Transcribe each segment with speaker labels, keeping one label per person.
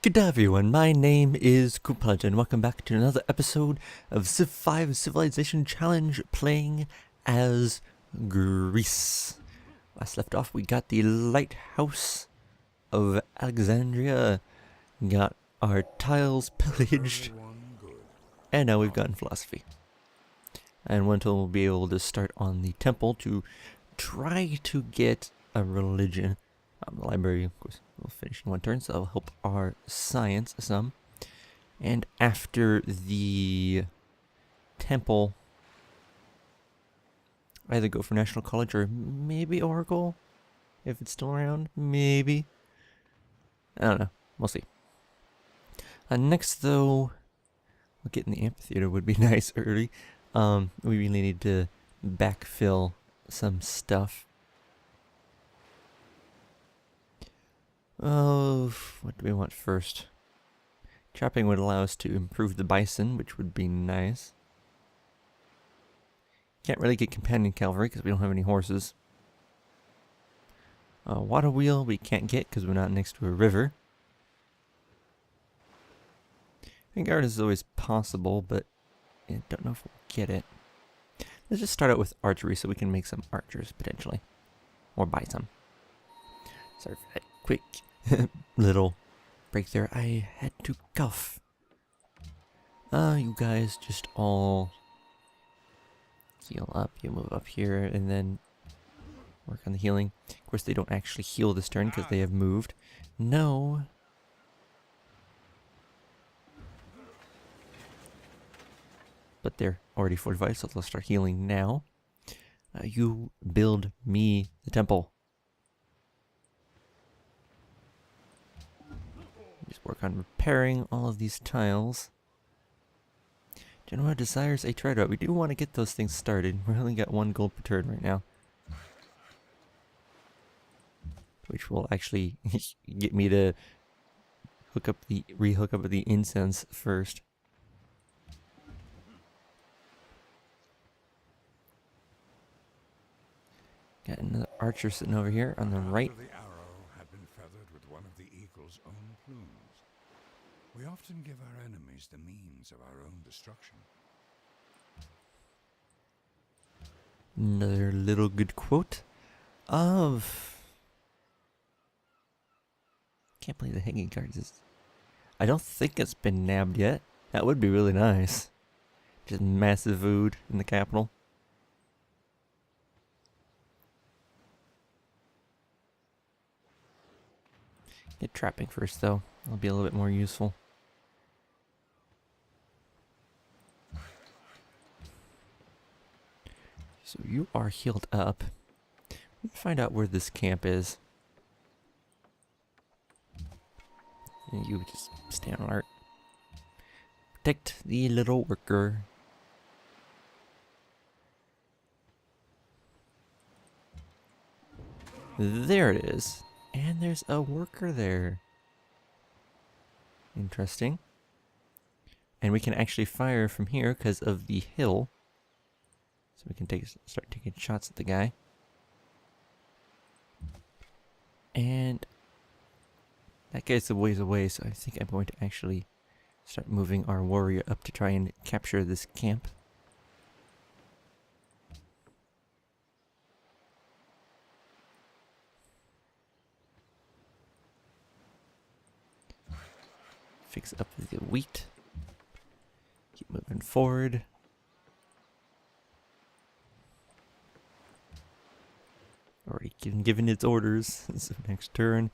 Speaker 1: Good day everyone, my name is Coolpilot and welcome back to another episode of Civ 5 Civilization Challenge playing as Greece. Last left off we got the Lighthouse of Alexandria, got our tiles pillaged, and now we've gotten philosophy. And one tool will be able to start on the temple to try to get a religion. The library, of course, will finish in one turn, so that'll help our science some. And after the temple, either go for National College or maybe Oracle, if it's still around, maybe. I don't know, we'll see. Next, though, we'll get in the amphitheater would be nice early. We really need to backfill some stuff. Oh, what do we want first? Chopping would allow us to improve the bison, which would be nice. Can't really get companion cavalry because we don't have any horses. Water wheel we can't get because we're not next to a river. Vanguard is always possible, but I don't know if we'll get it. Let's just start out with archery so we can make some archers, potentially. Or buy some. Sorry for that quick little break there. I had to cough. You guys just all heal up. You move up here and then work on the healing. Of course, they don't actually heal this turn because they have moved. No. But they're already fortified, so they'll start healing now. You build me the temple. Just work on repairing all of these tiles. Genoa desires a trade route. We do want to get those things started. We only got 1 gold per turn right now, which will actually get me to rehook up the incense first. Got another archer sitting over here on the right.
Speaker 2: The arrow had been feathered with one of the eagle's own plumes. We often give our enemies the means of our own destruction.
Speaker 1: Another little good quote of... Can't believe the hanging cards is... I don't think it's been nabbed yet. That would be really nice. Just massive food in the capital. Get trapping first though. That'll be a little bit more useful. So you are healed up. Let's find out where this camp is. And you just stay on alert. Protect the little worker. There it is. And there's a worker there. Interesting. And we can actually fire from here because of the hill. So we can start taking shots at the guy. And that guy's a ways away, so I think I'm going to actually start moving our warrior up to try and capture this camp. Fix up the wheat. Keep moving forward. Already given its orders. So next turn.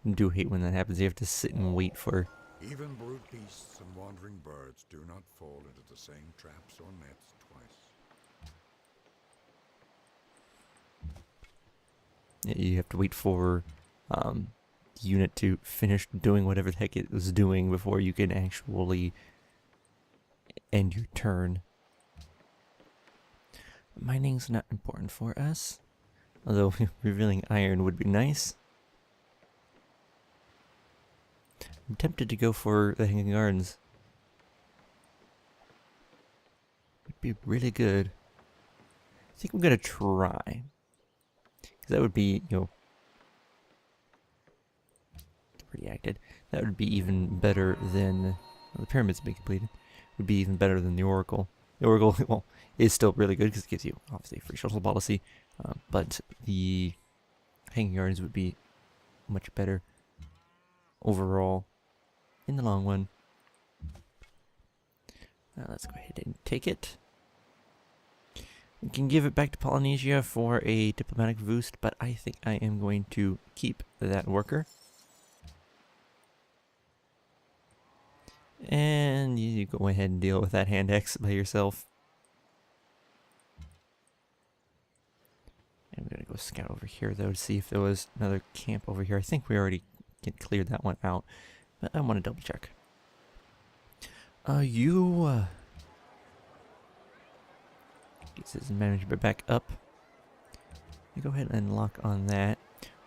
Speaker 1: I do hate when that happens. You have to sit and wait for...
Speaker 2: Even brute beasts and wandering birds do not fall into the same traps or nets twice.
Speaker 1: You have to wait for the unit to finish doing whatever the heck it was doing before you can actually end your turn. Mining's not important for us. Although revealing iron would be nice. I'm tempted to go for the Hanging Gardens. Would be really good. I think I'm gonna try. Because that would be, pretty acted. That would be even better than well, the pyramids being completed. Would be even better than the Oracle. The Oracle, well, is still really good because it gives you obviously free shuttle policy, but the Hanging Gardens would be much better overall in the long run. Let's go ahead and take it. We can give it back to Polynesia for a diplomatic boost, but I think I am going to keep that worker. And you go ahead and deal with that hand X by yourself. I'm gonna go scout over here though to see if there was another camp over here. I think we already cleared that one out, but I want to double check. Get citizen management back up. You go ahead and lock on that.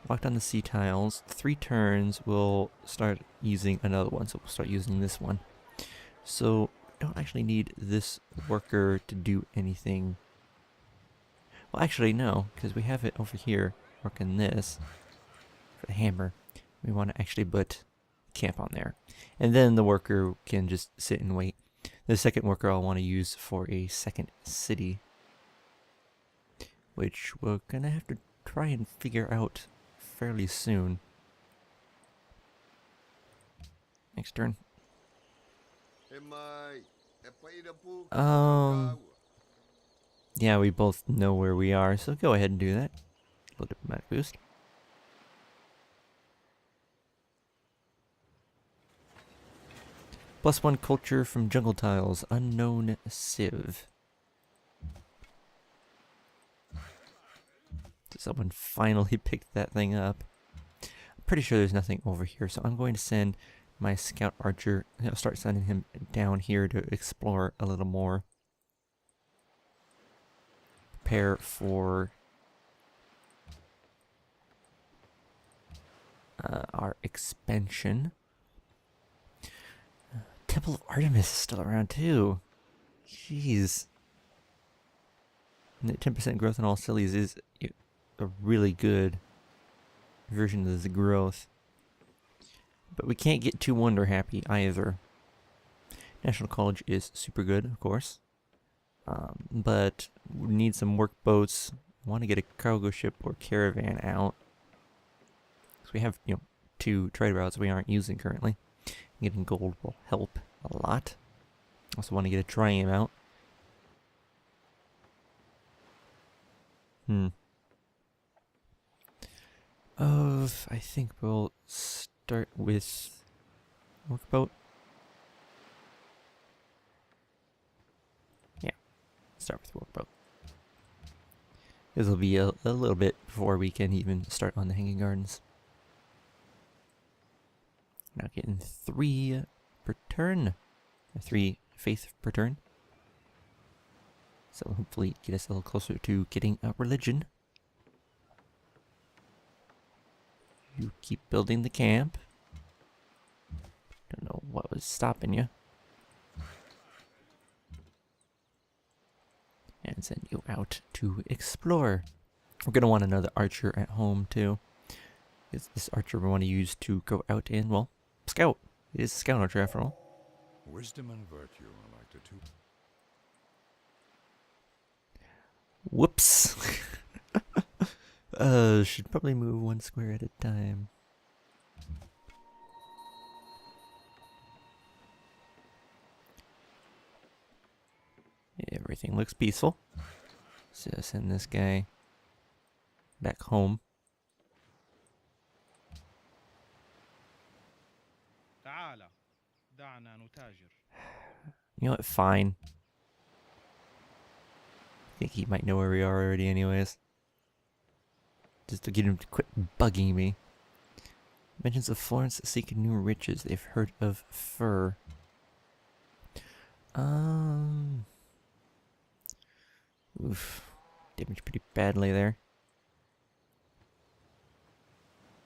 Speaker 1: Locked on the sea tiles. 3 turns, we'll start using another one, so we'll start using this one. So, don't actually need this worker to do anything. Well, actually, no, because we have it over here working this for the hammer. We want to actually put camp on there. And then the worker can just sit and wait. The second worker I'll want to use for a second city, which we're going to have to try and figure out fairly soon. Next turn. Yeah, we both know where we are, so go ahead and do that. A little diplomatic boost. +1 culture from jungle tiles, unknown civ. Someone finally picked that thing up. I'm pretty sure there's nothing over here, so I'm going to send my scout archer. I'll start sending him down here to explore a little more. Prepare for our expansion. Temple of Artemis is still around too. Jeez. And the 10% growth in all cities is a really good version of the growth. But we can't get too wonder happy either. National College is super good, of course. But we need some work boats. Want to get a cargo ship or caravan out. So we have, 2 trade routes we aren't using currently. Getting gold will help a lot. Also want to get a triumph out. I think we'll start with workboat. Yeah, start with workboat. This will be a little bit before we can even start on the Hanging Gardens. Now getting 3 per turn. 3 faith per turn. So hopefully get us a little closer to getting a religion. You keep building the camp. Don't know what was stopping you. And send you out to explore. We're going to want another archer at home too. It's this archer we want to use to go out and, well, scout. It is a scout archer after all.
Speaker 2: Wisdom and virtue are like the two.
Speaker 1: Whoops. Should probably move 1 square at a time. Everything looks peaceful. So send this guy back home. You know what? Fine. I think he might know where we are already anyways. Just to get him to quit bugging me. Mentions of Florence seeking new riches. They've heard of fur. Oof. Damaged pretty badly there.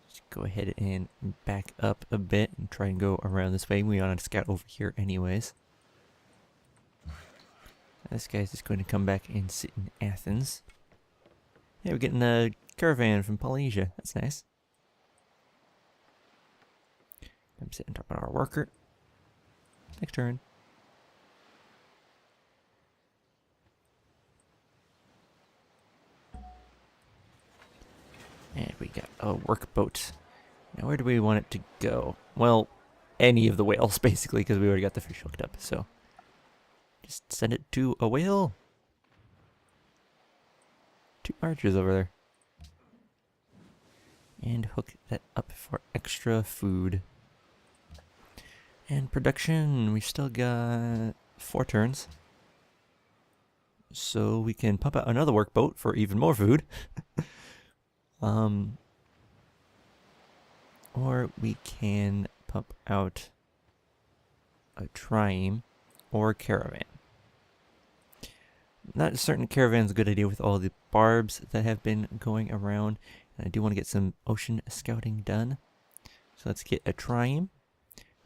Speaker 1: Just go ahead and back up a bit and try and go around this way. We want to scout over here anyways. This guy's just going to come back and sit in Athens. Yeah, we're getting a caravan from Polynesia. That's nice. I'm sitting on top of our worker. Next turn. And we got a work boat. Now where do we want it to go? Well, any of the whales, basically, because we already got the fish hooked up. So just send it to a whale. 2 archers over there. And hook that up for extra food. And production, we still got 4 turns. So we can pump out another workboat for even more food. Or we can pump out a trireme or a caravan. Not certain caravan's a good idea with all the barbs that have been going around. And I do want to get some ocean scouting done. So let's get a trireme.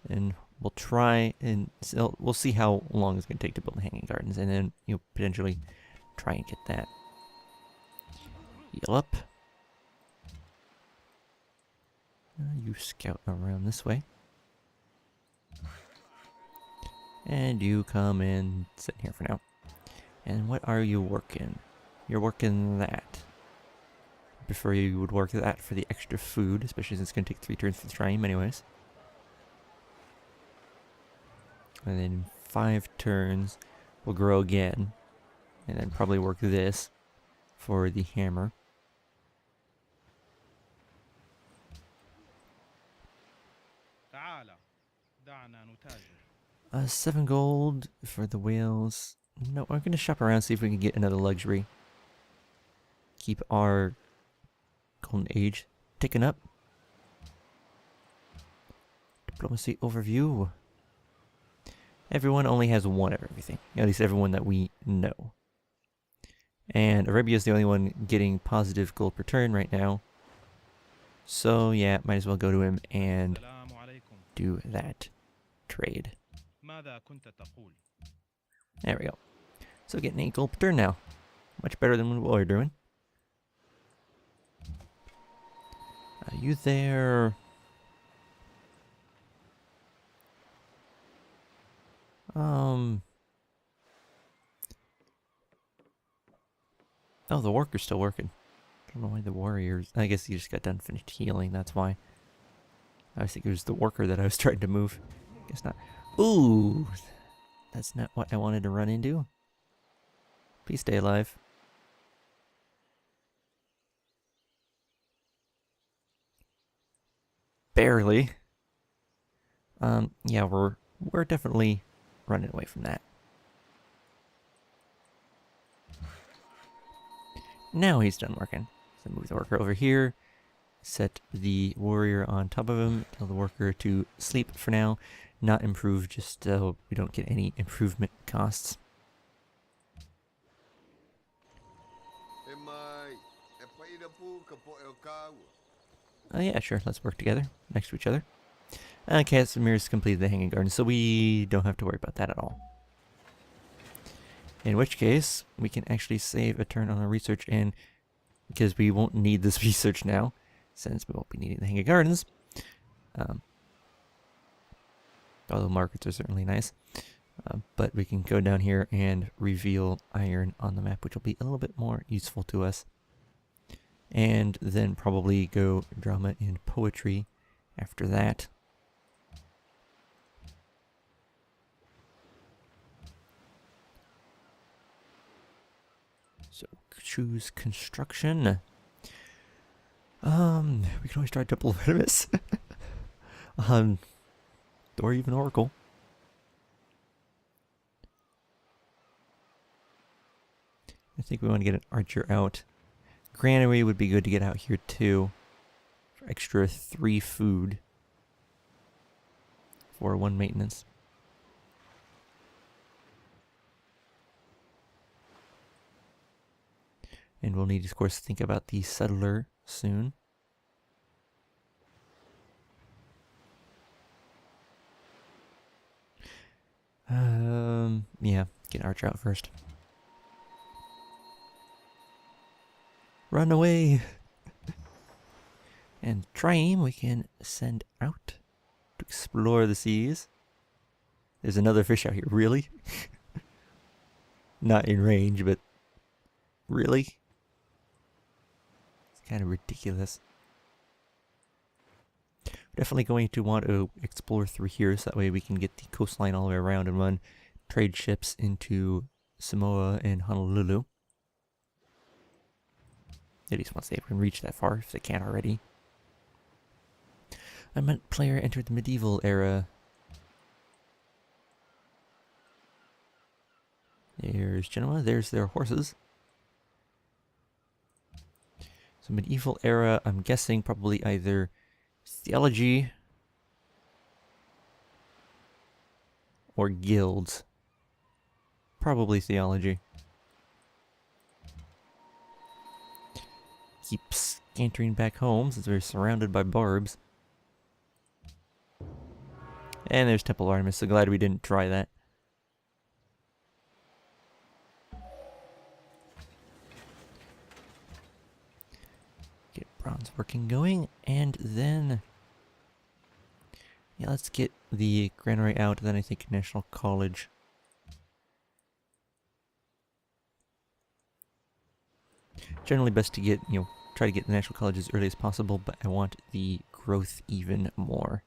Speaker 1: And we'll try and we'll see how long it's going to take to build the hanging gardens. And then you'll potentially try and get that. Heal up. You scout around this way. And you come in, sit here for now. And what are you working? You're working that. I prefer you would work that for the extra food, especially since it's going to take 3 turns for the trireme anyways. And then in 5 turns, we'll grow again. And then probably work this for the hammer. 7 gold for the whales. No, we're going to shop around, see if we can get another luxury. Keep our golden age ticking up. Diplomacy overview. Everyone only has 1 of everything. At least everyone that we know. And Arabia is the only one getting positive gold per turn right now. So yeah, might as well go to him and do that trade. There we go. So getting 8 gold per turn now. Much better than what we're doing. Are you there? Oh, the worker's still working. I don't know why the warriors... I guess he just got done finished healing, that's why. I was thinking it was the worker that I was trying to move. Guess not. Ooh! That's not what I wanted to run into. Please stay alive. Barely. Yeah, we're definitely running away from that. Now he's done working. So move the worker over here. Set the warrior on top of him. Tell the worker to sleep for now. Not improve, just so we don't get any improvement costs. Yeah, sure. Let's work together next to each other. Casimir's completed the hanging garden, so we don't have to worry about that at all. In which case, we can actually save a turn on our research, and because we won't need this research now, since we won't be needing the hanging gardens. Although markets are certainly nice. But we can go down here and reveal iron on the map, which will be a little bit more useful to us. And then probably go drama and poetry after that. So choose construction. We can always try double venomous. Or even Oracle. I think we want to get an archer out. Granary would be good to get out here too. For extra 3 food. For 1 maintenance. And we'll need, of course, to think about the settler soon. Yeah, get Archer out first. Run away! And trireme we can send out. to explore the seas. There's another fish out here. Really? Not in range, but really? It's kind of ridiculous. We're definitely going to want to explore through here so that way we can get the coastline all the way around and run trade ships into Samoa and Honolulu. At least once they can reach that far, if they can't already. I meant player entered the medieval era. There's Genoa, there's their horses. So medieval era, I'm guessing probably either theology or guilds. Probably theology. Keep scampering back home since we're surrounded by barbs. And there's Temple Artemis, so glad we didn't try that. Get bronze working going, and then... yeah, let's get the granary out, then I think National College. Generally best to get, try to get the National College as early as possible, but I want the growth even more.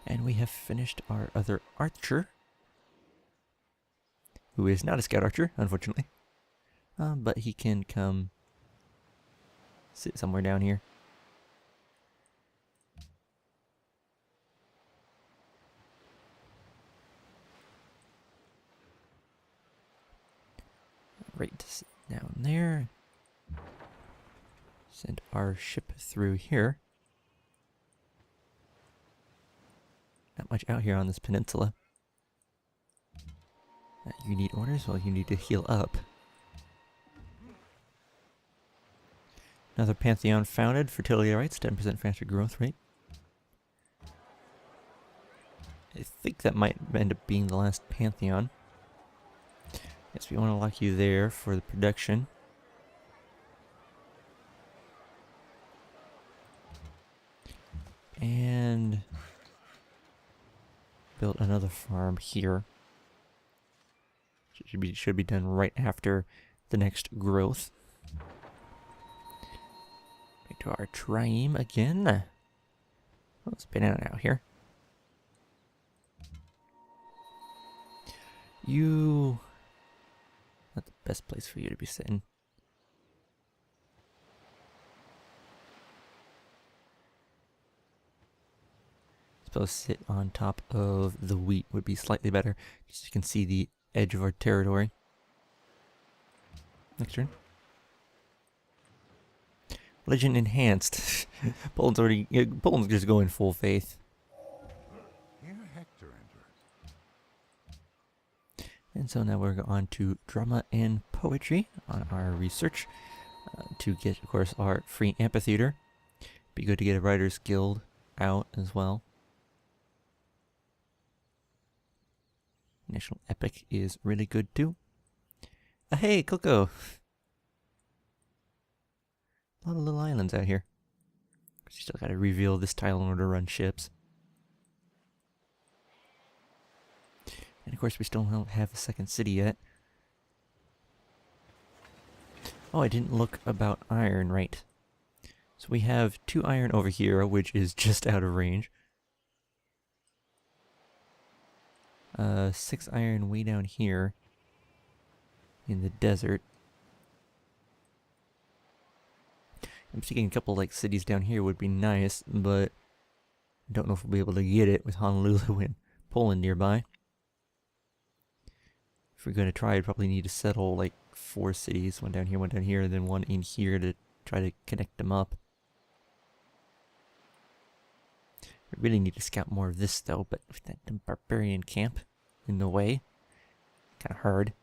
Speaker 1: And we have finished our other archer, who is not a scout archer, unfortunately. But he can come sit somewhere down here. Right, sit down there. Send our ship through here. Not much out here on this peninsula. You need orders? Well, you need to heal up. Another Pantheon founded. Fertility rights, 10% faster growth rate. I think that might end up being the last Pantheon. Yes, we want to lock you there for the production. And build another farm here. Should be done right after the next growth. Back to our trireme again. Oh, it's banana out here. You... not the best place for you to be sitting. Suppose sit on top of the wheat would be slightly better, just so you can see the edge of our territory. Next turn. Legend enhanced. Poland's just going full faith.
Speaker 2: Here Hector entered.
Speaker 1: And so now we're on to drama and poetry on our research to get, of course, our free amphitheater. Be good to get a writers guild out as well. National Epic is really good too. Hey, Coco! A lot of little islands out here. You still gotta reveal this tile in order to run ships. And of course we still don't have a second city yet. Oh, I didn't look about iron, right. So we have 2 iron over here, which is just out of range. 6 iron way down here in the desert. I'm thinking a couple like cities down here would be nice, but I don't know if we'll be able to get it with Honolulu and Poland nearby. If we're going to try, I'd probably need to settle like 4 cities, one down here, and then one in here to try to connect them up. We really need to scout more of this though, but with that barbarian camp in the way, kind of hard.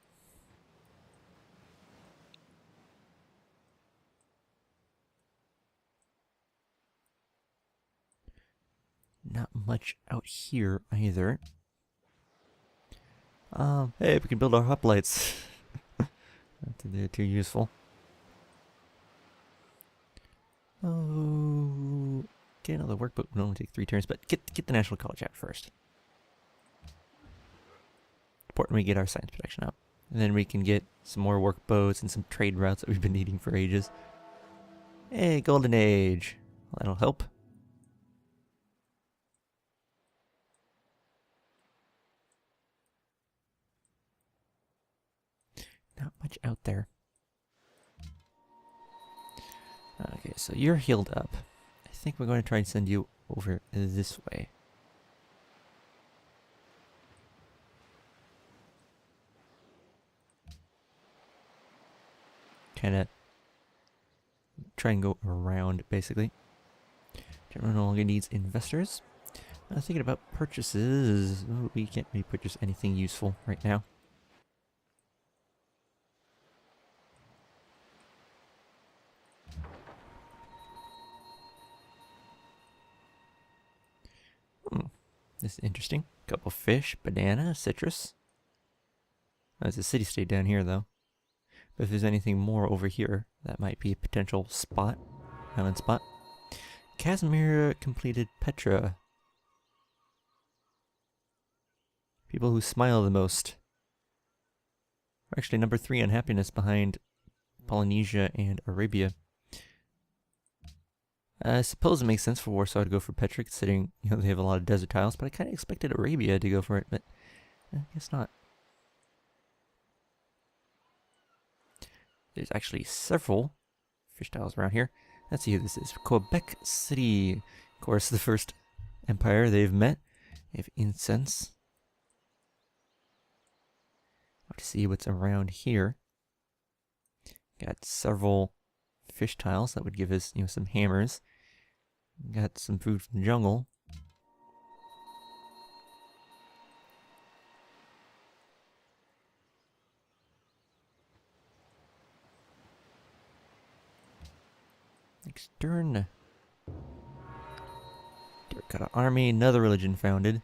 Speaker 1: Not much out here either. Hey, we can build our hoplites. Not that they're too useful. Oh, get another workbook would only take 3 turns, but get the National College out first. Important we get our science production up. And then we can get some more work boats and some trade routes that we've been needing for ages. Hey, Golden Age. Well, that'll help. Not much out there. Okay, so you're healed up. I think we're going to try and send you over this way. Kind of try and go around, basically. General no longer needs investors. Thinking about purchases. Oh, we can't really purchase anything useful right now. This is interesting. Couple fish, banana, citrus. There's a city-state down here, though. But if there's anything more over here, that might be a potential spot. Island spot. Casimir completed Petra. People who smile the most. We're actually number 3 on happiness behind Polynesia and Arabia. I suppose it makes sense for Warsaw to go for Petra, considering they have a lot of desert tiles, but I kind of expected Arabia to go for it, but I guess not. There's actually several fish tiles around here. Let's see who this is. Quebec City. Of course, the first empire they've met. They have incense. Let's see what's around here. Got several fish tiles that would give us, some hammers. Got some food from the jungle. Next turn. Got an army, another religion founded.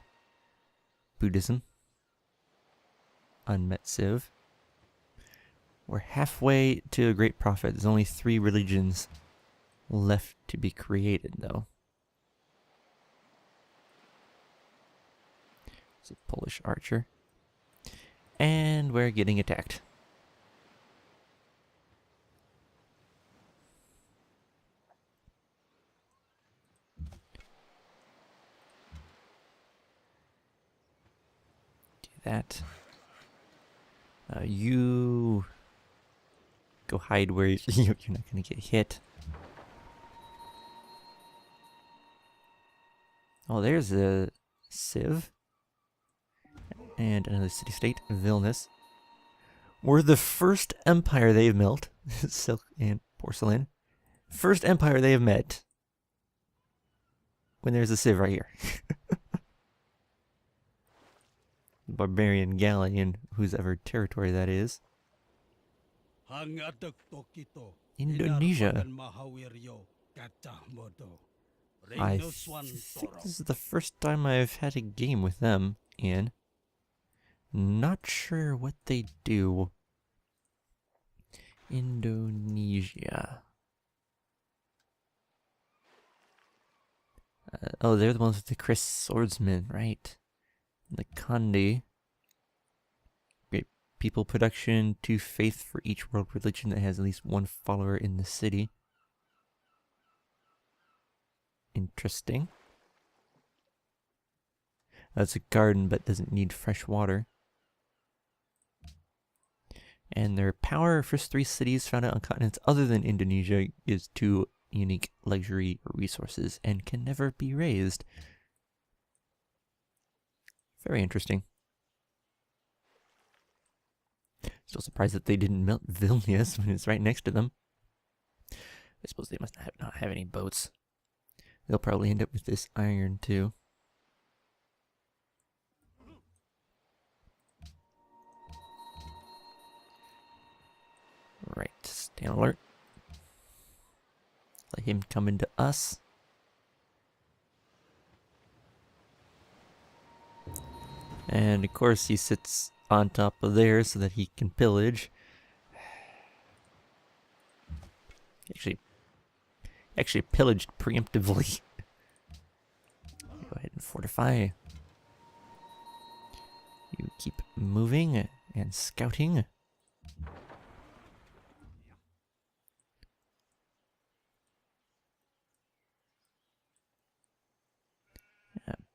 Speaker 1: Buddhism. Unmet civ. We're halfway to a great prophet. There's only 3 religions left to be created, though. It's a Polish archer. And we're getting attacked. Do that. You go hide where you're not going to get hit. Oh, there's a civ. And another city-state, Vilnius. We're the first empire they've met. Silk and porcelain. First empire they have met. When there's a civ right here. Barbarian galleon, whose ever territory that is. Indonesia. I think this is the first time I've had a game with them, Ian. Not sure what they do. Indonesia. Oh, they're the ones with the Chris Swordsman, right? The Kandi. Great people production, 2 faith for each world religion that has at least 1 follower in the city. Interesting. That's a garden but doesn't need fresh water. And their power, first 3 cities found out on continents other than Indonesia, is 2 unique luxury resources and can never be raised. Very interesting. Still surprised that they didn't melt Vilnius when it's right next to them. I suppose they must not have any boats. They'll probably end up with this iron too. Right, stand alert. Let him come into us. And of course he sits on top of there so that he can pillage. Actually, actually pillaged preemptively. Go ahead and fortify. You keep moving and scouting.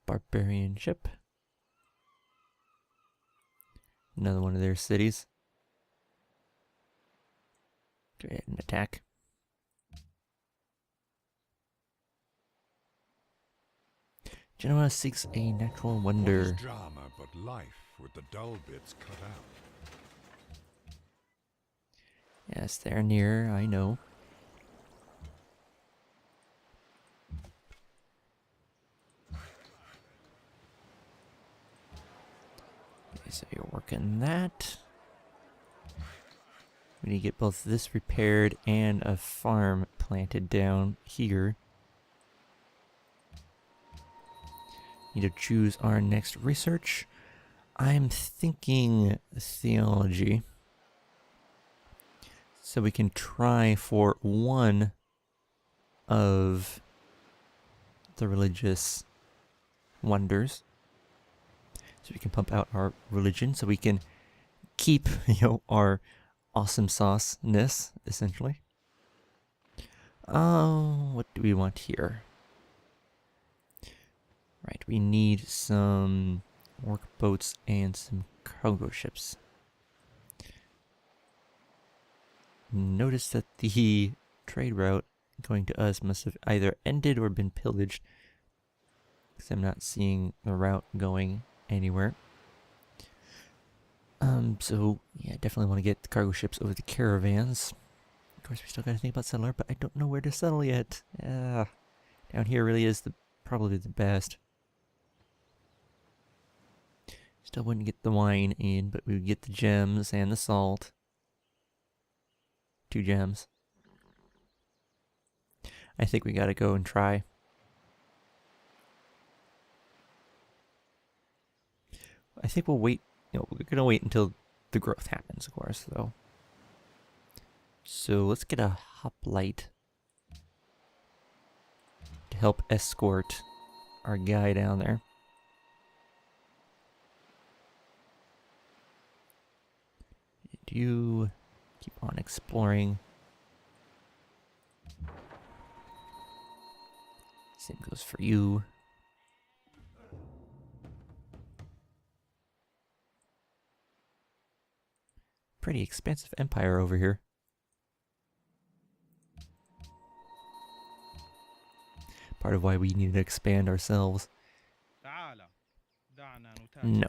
Speaker 1: Barbarian ship. Another one of their cities. Go ahead and attack. Genoa seeks a natural
Speaker 2: What
Speaker 1: wonder.
Speaker 2: is drama but life with the dull bits cut out?
Speaker 1: Yes, they're near, I know. Okay, so you're working that. We need to get both this repaired and a farm planted down here. Need to choose our next research. I'm thinking theology. So we can try for one of the religious wonders. So we can pump out our religion so we can keep, our awesome sauce-ness, essentially. What do we want here? Right, we need some workboats and some cargo ships. Notice that the trade route going to us must have either ended or been pillaged, because I'm not seeing the route going anywhere. So yeah, definitely want to get the cargo ships over the caravans. Of course, we still got to think about settler, but I don't know where to settle yet. Down here really is probably the best. Still wouldn't get the wine in, but we would get the gems and the salt. 2 gems. I think we gotta go and try. I think we'll wait. We're gonna wait until the growth happens, of course, though. So let's get a hoplite to help escort our guy down there. And you keep on exploring. Same goes for you. Pretty expansive empire over here. Part of why we need to expand ourselves. No.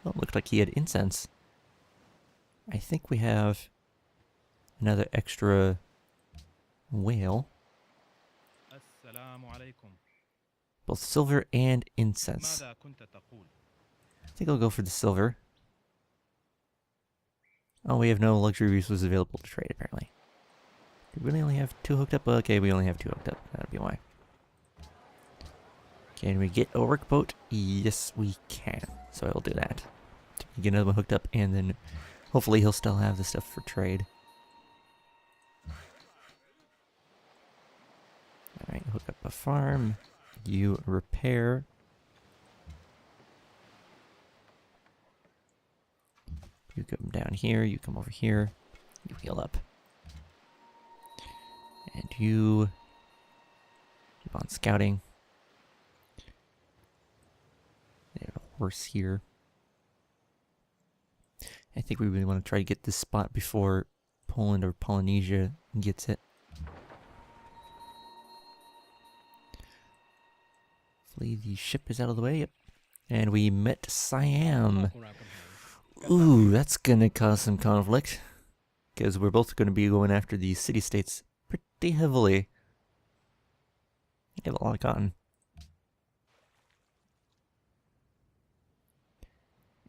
Speaker 1: Well, it looked like he had incense. I think we have another extra whale. Both silver and incense. I think I'll go for the silver. Oh, we have no luxury resources available to trade, apparently. Do we really only have 2 hooked up? Okay, we only have 2 hooked up. That'll be why. Can we get a workboat? Yes, we can. So I will do that. Get another one hooked up, and then hopefully he'll still have the stuff for trade. Alright, hook up a farm. You repair. You come down here, you come over here, you heal up. And you keep on scouting. They have a horse here. I think we really want to try to get this spot before Poland or Polynesia gets it. Hopefully the ship is out of the way. Yep. And we met Siam. Ooh, that's gonna cause some conflict. Because we're both gonna be going after these city-states pretty heavily. They have a lot of cotton.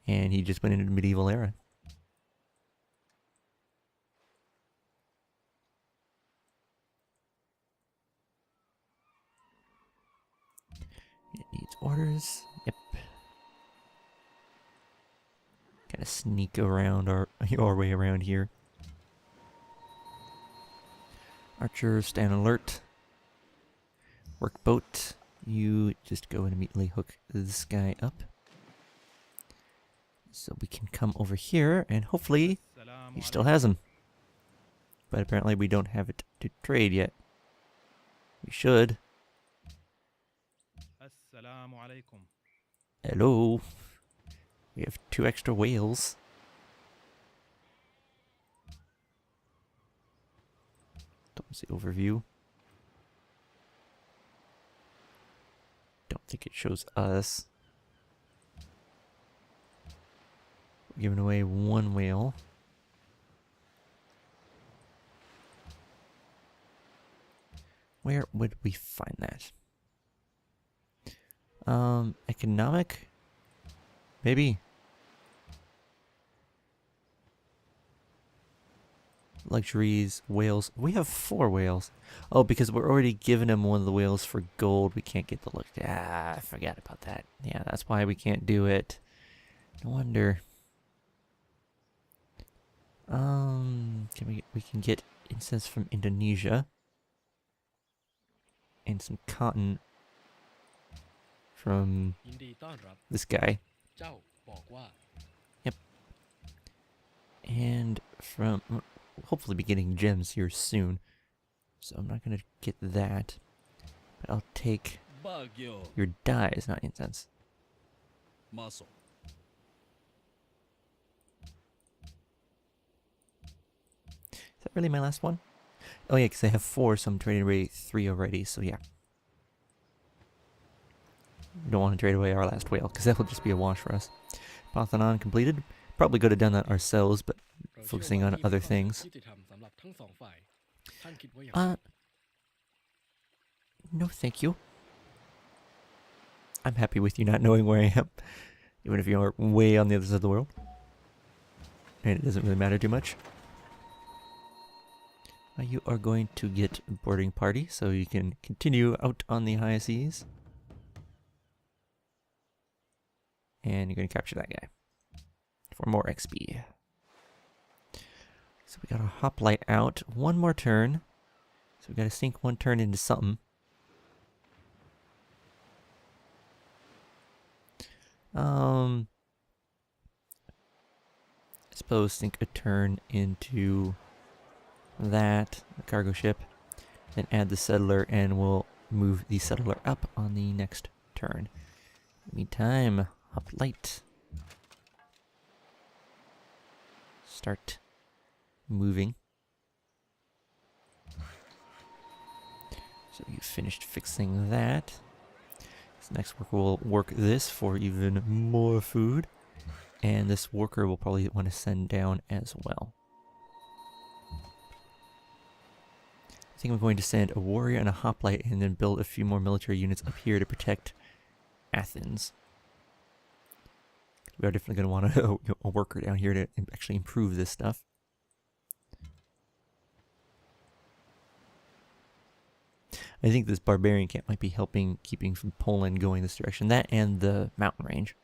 Speaker 1: And he just went into the medieval era. It needs orders. Yep. Kind of sneak around our way around here. Archer, stand alert. Workboat, you just go and immediately hook this guy up. So we can come over here and hopefully he still has him. But apparently we don't have it to trade yet. We should. Hello. We have 2 extra whales. Don't see overview. Don't think it shows us. We're giving away 1 whale. Where would we find that? Economic? Maybe. Luxuries, whales. We have 4 whales. Oh, because we're already giving him one of the whales for gold. We can't get the look. Ah, I forgot about that. Yeah, that's why we can't do it. No wonder. We can get incense from Indonesia. And some cotton from this guy. Yep. And from, hopefully be getting gems here soon. So I'm not going to get that. But I'll take your dyes, not incense. Is that really my last one? Oh yeah, because I have 4, so I'm trading away 3 already, so yeah. We don't want to trade away our last whale, because that will just be a wash for us. Parthenon completed. Probably could have done that ourselves, but focusing on other things. No thank you. I'm happy with you not knowing where I am, even if you are way on the other side of the world. And it doesn't really matter too much. You are going to get a boarding party, so you can continue out on the high seas. And you're going to capture that guy for more XP. So we got a hoplite out. 1 more turn. So we got to sink 1 turn into something. I suppose sink a turn into that, the cargo ship, then add the settler, and we'll move the settler up on the next turn. Meantime, hoplite. Start moving. So you finished fixing that. So next worker will work this for even more food. And this worker will probably want to send down as well. I think I'm going to send a warrior and a hoplite and then build a few more military units up here to protect Athens. We are definitely going to want a worker down here to actually improve this stuff. I think this barbarian camp might be helping keeping from Poland going this direction. That and the mountain range.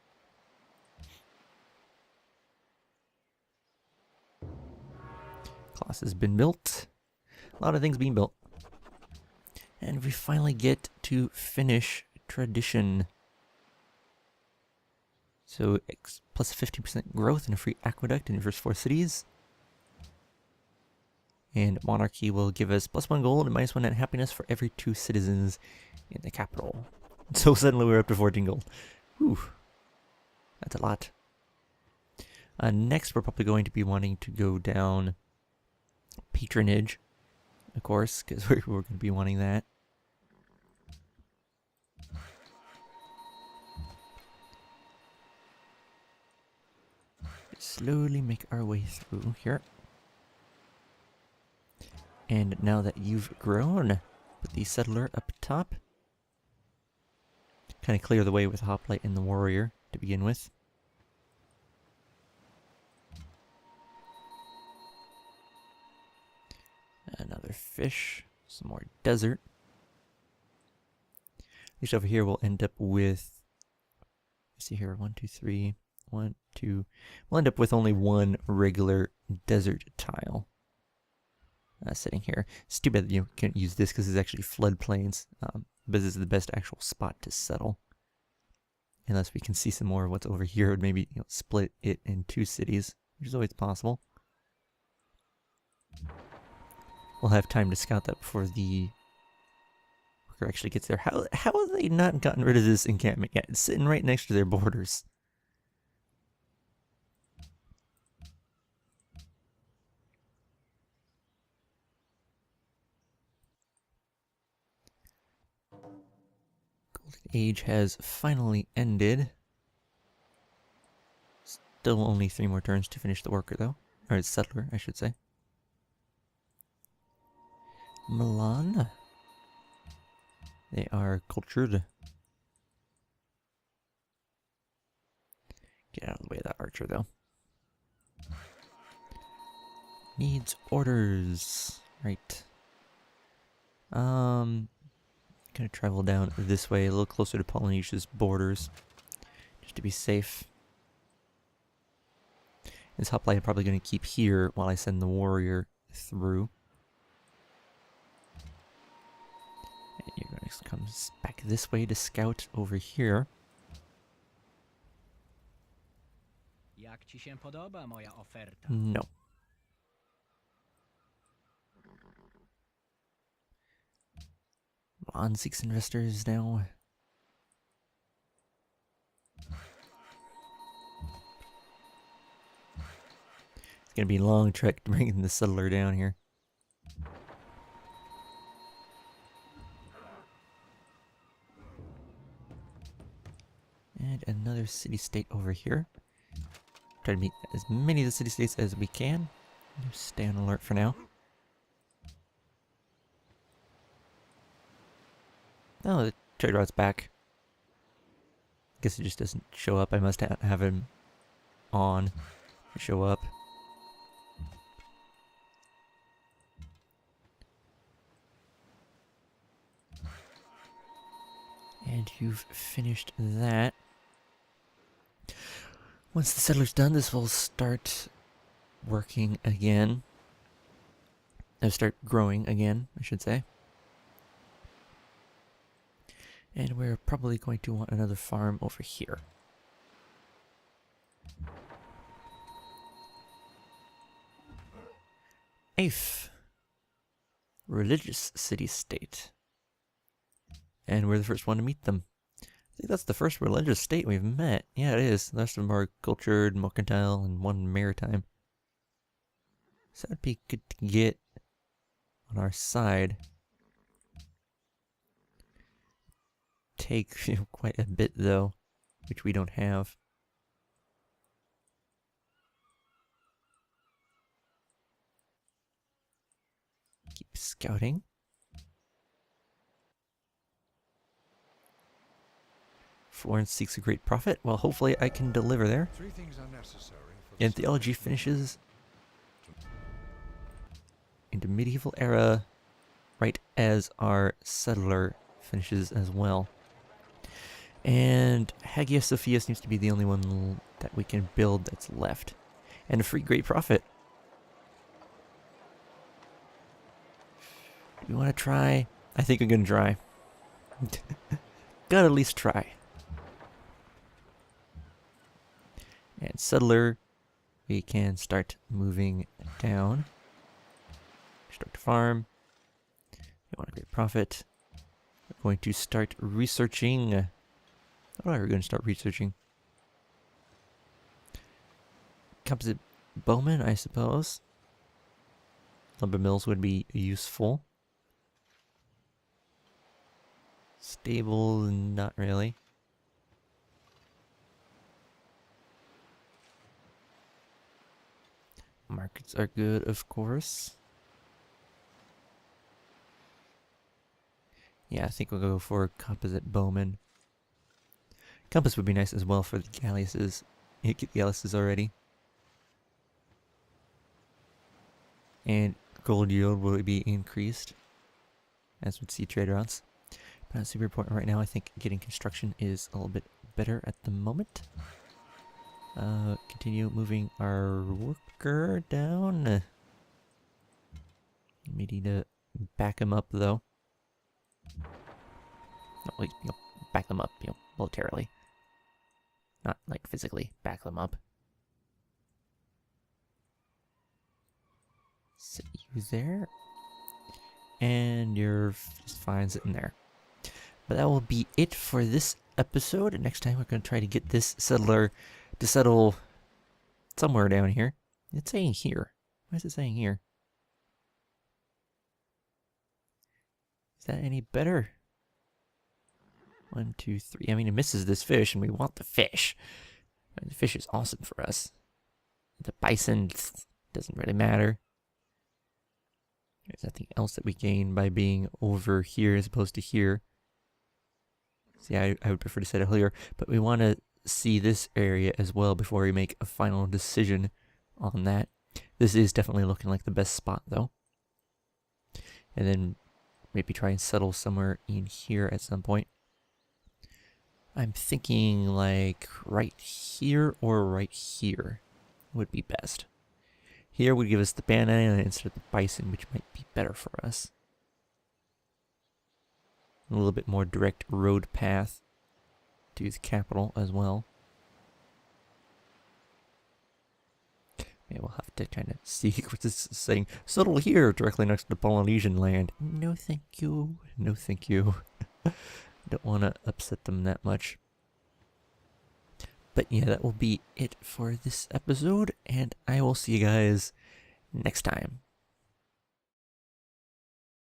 Speaker 1: Class has been built. A lot of things being built. And we finally get to finish tradition. So plus 50% growth and a free aqueduct in your first 4 cities. And monarchy will give us +1 gold and -1 net happiness for every 2 citizens in the capital. So suddenly we're up to 14 gold. Whew. That's a lot. Next we're probably going to be wanting to go down patronage, of course, because we're going to be wanting that. Slowly make our way through here. And now that you've grown, put the settler up top. Kind of clear the way with the hoplite and the warrior to begin with. Another fish, some more desert. At least over here we'll end up with, let's see here, 1, 2, 3, 1, 2. We'll end up with only 1 regular desert tile. sitting here. It's too bad that you can't use this because it's actually floodplains. But this is the best actual spot to settle. Unless we can see some more of what's over here, and maybe split it in 2 cities, which is always possible. We'll have time to scout that before the worker actually gets there. How have they not gotten rid of this encampment yet? It's sitting right next to their borders. Golden Age has finally ended. Still only 3 more turns to finish the worker, though. Or settler, I should say. Milan. They are cultured. Get out of the way of that archer, though. Needs orders. Right. Gonna travel down this way, a little closer to Polynesia's borders. Just to be safe. This hoplite I'm probably gonna keep here while I send the warrior through. And you're gonna come back this way to scout over here.
Speaker 3: Jak ci się podoba moja oferta?
Speaker 1: No. On 6 investors now. It's gonna be a long trek bringing the settler down here. And another city-state over here. Try to meet as many of the city-states as we can. Just stay on alert for now. Oh, the trade route's back. Guess it just doesn't show up. I must have him on to show up. And you've finished that. Once the settler's done, this will start working again. Start growing again, I should say. And we're probably going to want another farm over here. Eighth. Religious city-state. And we're the first one to meet them. I think that's the first religious state we've met. Yeah, it is. The rest of them are cultured, mercantile, and 1 maritime. So that'd be good to get on our side. Take quite a bit, though, which we don't have. Keep scouting. Florence seeks a great profit. Well, hopefully I can deliver there.
Speaker 2: 3 things are necessary for
Speaker 1: And theology finishes into medieval era, right as our settler finishes as well. And Hagia Sophia seems to be the only one that we can build that's left. And a free great profit. Do we want to try? I think I'm going to try. Gotta at least try. And settler, we can start moving down. Start to farm. We want a great profit. We're going to start researching. What are we going to start researching? Composite bowman, I suppose. Lumber mills would be useful. Stable, not really. Markets are good, of course. Yeah, I think we'll go for composite bowman. Compass would be nice as well for the galleasses. You get the galleasses already. And gold yield will be increased, as would sea trade routes. But not super important right now. I think getting construction is a little bit better at the moment. Continue moving our worker down. We need to back them up, though. No, wait, back them up, militarily. Not, like, physically back them up. Sit you there. And you're just fine sitting there. But that will be it for this episode. And next time we're going to try to get this settler to settle somewhere down here. It's saying here. Why is it saying here? Is that any better? 1, 2, 3. I mean, it misses this fish, and we want the fish. The fish is awesome for us. The bison doesn't really matter. There's nothing else that we gain by being over here as opposed to here. See, I would prefer to settle here, but we want to see this area as well before we make a final decision on that. This is definitely looking like the best spot, though. And then maybe try and settle somewhere in here at some point. I'm thinking like right here or right here would be best. Here would give us the banana instead of the bison, which might be better for us. A little bit more direct road path to the capital as well. Yeah, we'll have to kind of see what this is saying. Settle here, directly next to Polynesian land. No, thank you. No, thank you. Don't want to upset them that much. But yeah, that will be it for this episode, and I will see you guys next time.